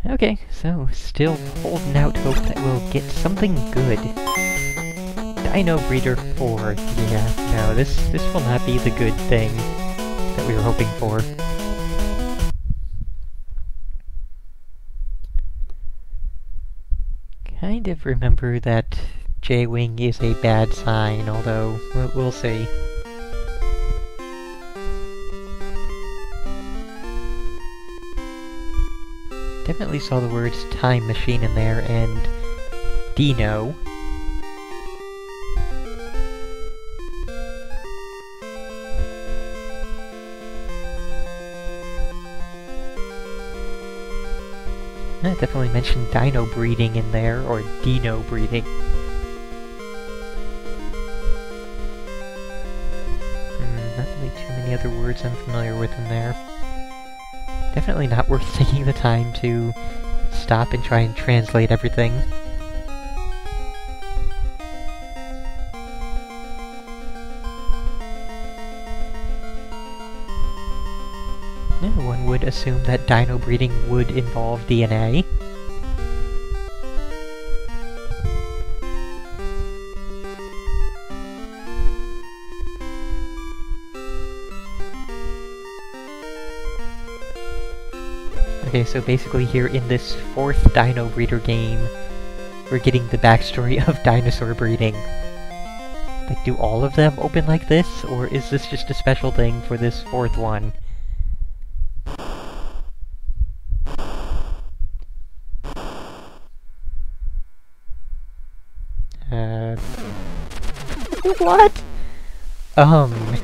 Okay, so still holding out hope that we'll get something good. Dino Breeder 4. Yeah, no, this will not be the good thing that we were hoping for. Kind of remember that J-Wing is a bad sign, although we'll see. Definitely saw the words Time Machine in there, and Dino. Definitely mentioned dino breeding in there, or dino breeding. Not really too many other words I'm familiar with in there. Definitely not worth taking the time to stop and try and translate everything. One would assume that dino breeding would involve DNA. Okay, so basically here in this 4th Dino Breeder game, we're getting the backstory of dinosaur breeding. Like, do all of them open like this, or is this just a special thing for this 4th one? What? I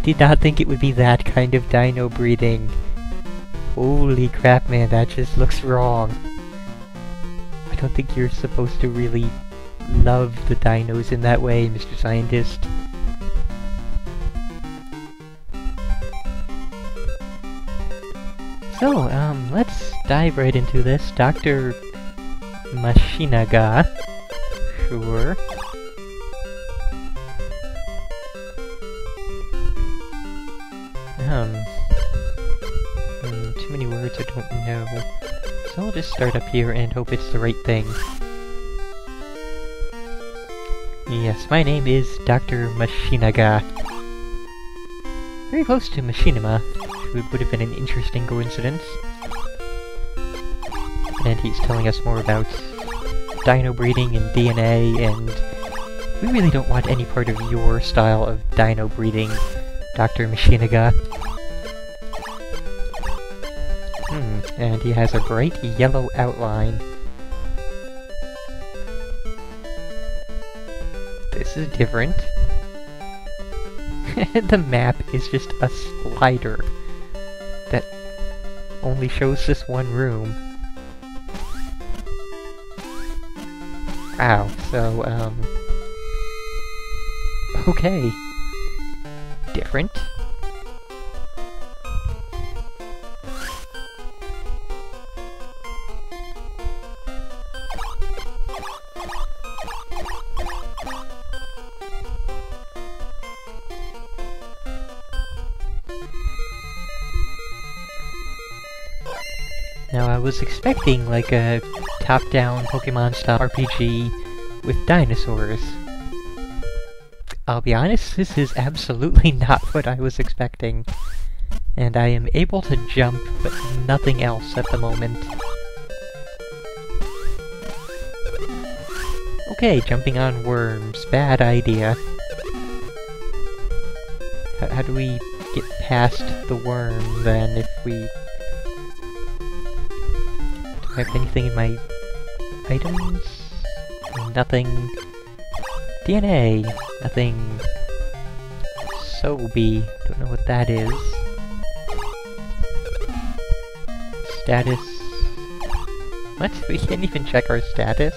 did not think it would be that kind of dino breeding. Holy crap, man, that just looks wrong. I don't think you're supposed to really love the dinos in that way, Mr. Scientist. So, let's dive right into this. Dr. Mashinaga. Sure. Too many words I don't know. So I'll just start up here and hope it's the right thing. Yes, my name is Dr. Mashinaga. Very close to Machinima, which would have been an interesting coincidence. And he's telling us more about dino breeding and DNA, and we really don't want any part of your style of dino breeding, Dr. Mashinaga. And he has a bright yellow outline. This is different. The map is just a slider that only shows this one room. Wow, so, okay. Different. Now, I was expecting, like, a top-down Pokemon-style RPG with dinosaurs. I'll be honest, this is absolutely not what I was expecting. And I am able to jump, but nothing else at the moment. Okay, jumping on worms. Bad idea. How do we get past the worm, then, if we... Do I have anything in my items? Nothing. DNA. Nothing. Sobe. Don't know what that is. Status. What? We can't even check our status?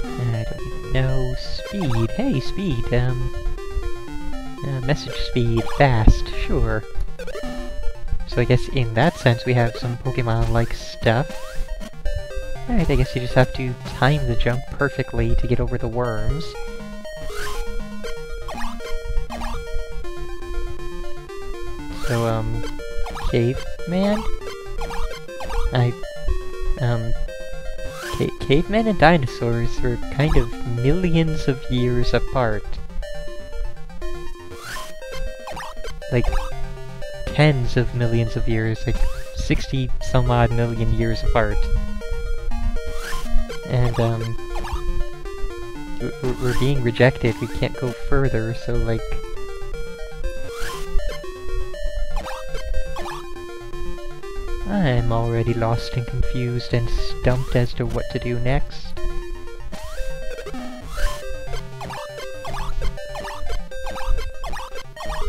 I don't even know. Speed. Hey, speed. Message speed. Fast. Sure. So I guess in that sense we have some Pokemon-like stuff. Alright, I guess you just have to time the jump perfectly to get over the worms. So, cave. caveman? Cavemen and dinosaurs were kind of millions of years apart. Like, tens of millions of years, like 60 some odd million years apart. And, we're being rejected, we can't go further, so like... I'm already lost and confused and stumped as to what to do next.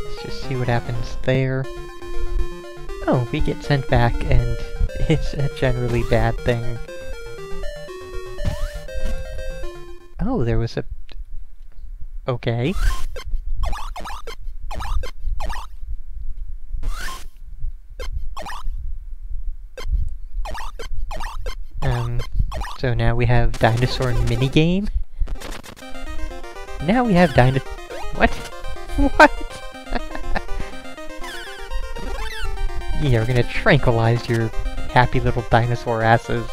Let's just see what happens there. Oh, we get sent back, and it's a generally bad thing. Oh, there was a... Okay. So now we have dinosaur minigame? Now we have What? What? Yeah, we're gonna tranquilize your happy little dinosaur asses.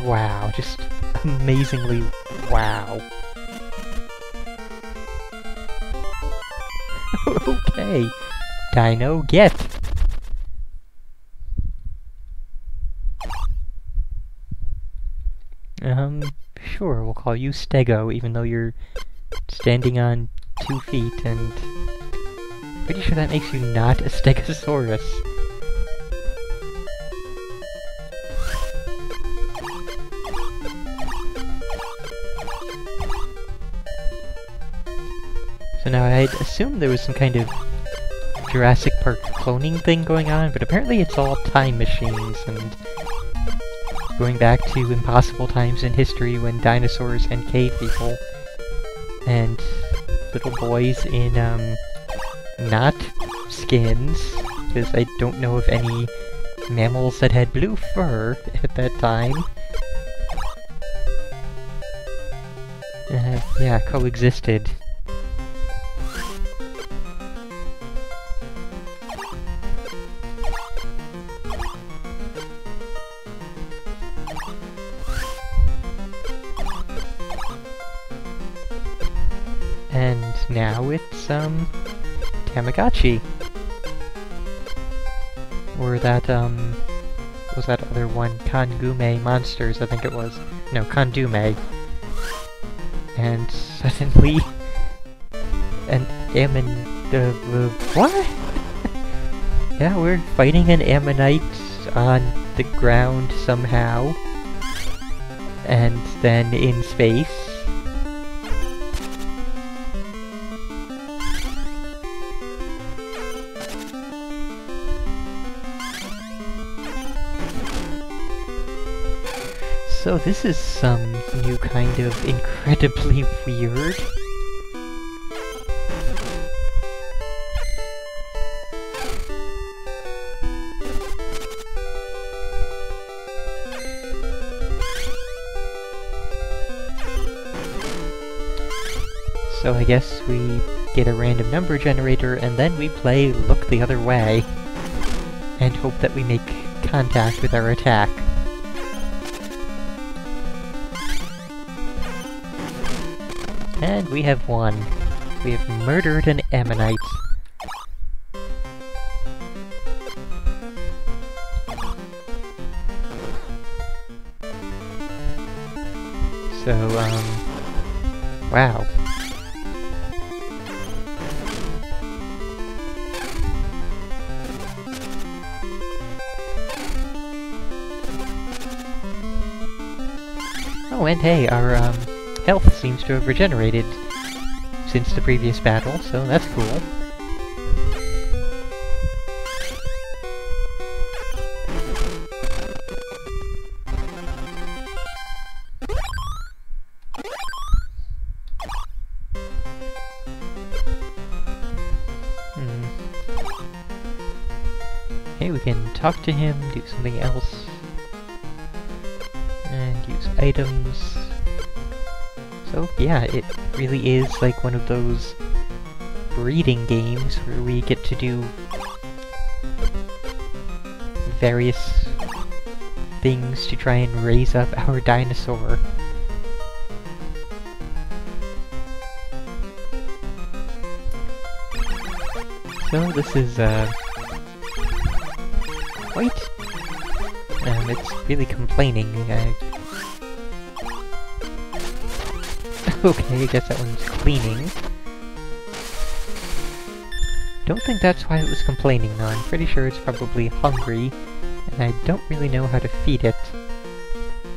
Wow, just amazingly wow. Okay, Dino, get! Sure, we'll call you Stego, even though you're standing on 2 feet, and... pretty sure that makes you not a Stegosaurus. So now I'd assume there was some kind of Jurassic Park cloning thing going on, but apparently it's all time machines, and going back to impossible times in history when dinosaurs and cave people and little boys in, not skins, because I don't know of any mammals that had blue fur at that time. Yeah, coexisted. And now it's, Tamagotchi. Or that, what was that other one? Kangume Monsters, I think it was. No, Kandume. And suddenly... what? Yeah, we're fighting an ammonite on the ground somehow. And then in space. So this is some new kind of incredibly weird. So I guess we get a random number generator and then we play Look the Other Way and hope that we make contact with our attack. And we have won. We have murdered an ammonite. So, wow. Oh, and hey, our, health seems to have regenerated since the previous battle, so that's cool. Okay, we can talk to him, do something else, and use items. So, yeah, it really is like one of those breeding games where we get to do various things to try and raise up our dinosaur. So this is, quite... it's really complaining. Okay, I guess that one's cleaning. Don't think that's why it was complaining though, I'm pretty sure it's probably hungry, and I don't really know how to feed it.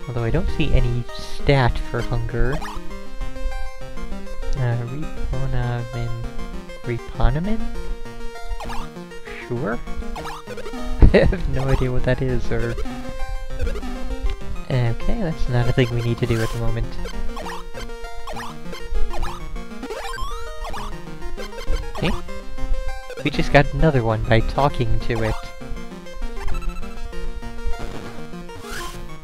Although I don't see any stat for hunger. Reponamin? Sure? I have no idea what that is, or... Okay, that's not a thing we need to do at the moment. Okay. We just got another one by talking to it.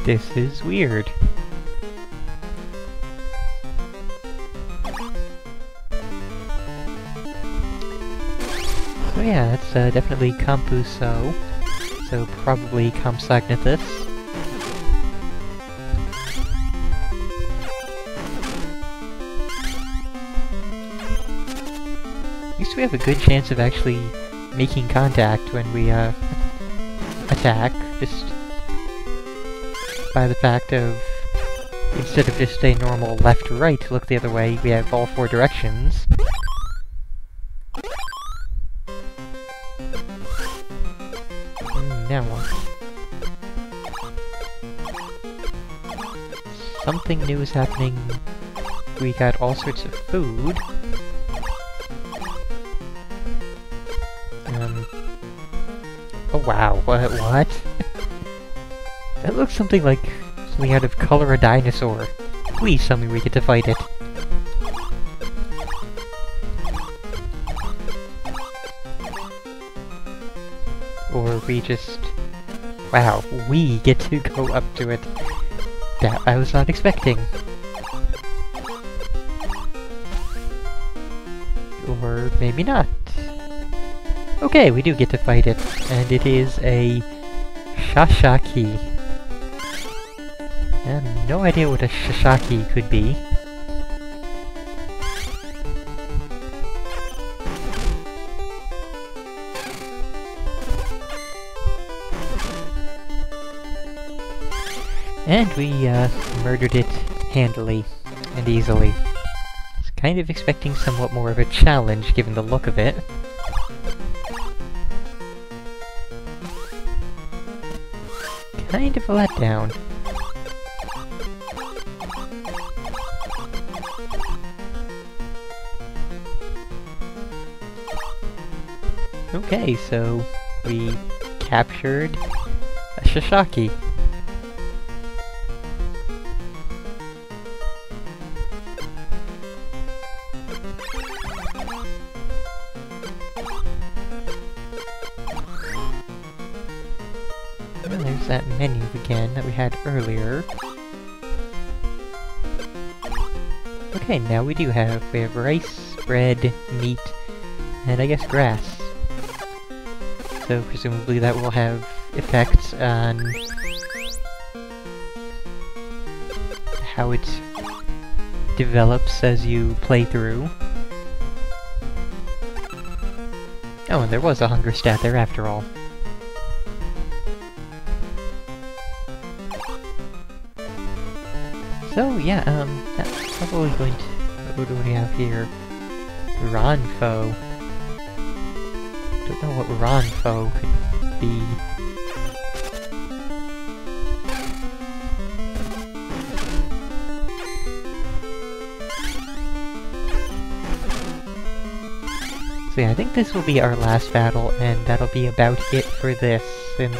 This is weird. So yeah, it's definitely Compuso, so probably Compsognathus. At least we have a good chance of actually making contact when we attack, just by the fact of, instead of just a normal left-right look the other way, we have all four directions. Now what? Something new is happening. We got all sorts of food. Oh wow, what? That looks something like something out of Color a Dinosaur. Please tell me we get to fight it. Or we just... Wow, we get to go up to it. That I was not expecting. Or maybe not. Okay, we do get to fight it, and it is a Shashaki. I have no idea what a Shashaki could be. And we murdered it handily and easily. I was kind of expecting somewhat more of a challenge given the look of it. Kind of a letdown. Okay, so we captured a Shashaki. And there's that menu again that we had earlier. Okay, now we have rice, bread, meat, and I guess grass. So presumably that will have effects on how it develops as you play through. Oh, and there was a hunger stat there after all. So yeah, that's probably going to... What do we have here? Ronfo. Don't know what Ronfo could be. So yeah, I think this will be our last battle, and that'll be about it for this, since...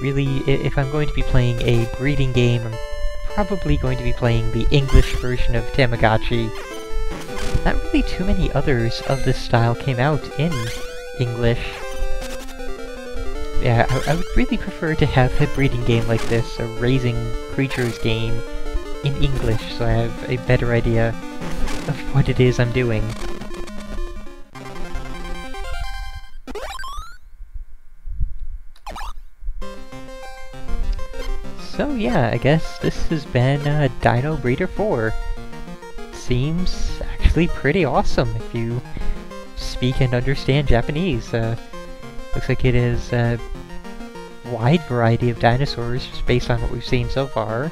Really, if I'm going to be playing a breeding game, I'm probably going to be playing the English version of Tamagotchi. Not really too many others of this style came out in English. Yeah, I would really prefer to have a breeding game like this, a raising creatures game, in English, so I have a better idea of what it is I'm doing. So yeah, I guess this has been Dino Breeder 4. Seems actually pretty awesome if you speak and understand Japanese. Looks like it is a wide variety of dinosaurs just based on what we've seen so far.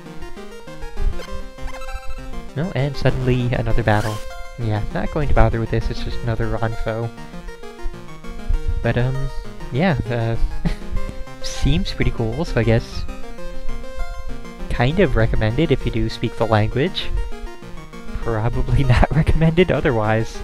No, and suddenly another battle. Yeah, not going to bother with this, it's just another Ronfo. But yeah, seems pretty cool, so I guess kind of recommended if you do speak the language. Probably not recommended otherwise.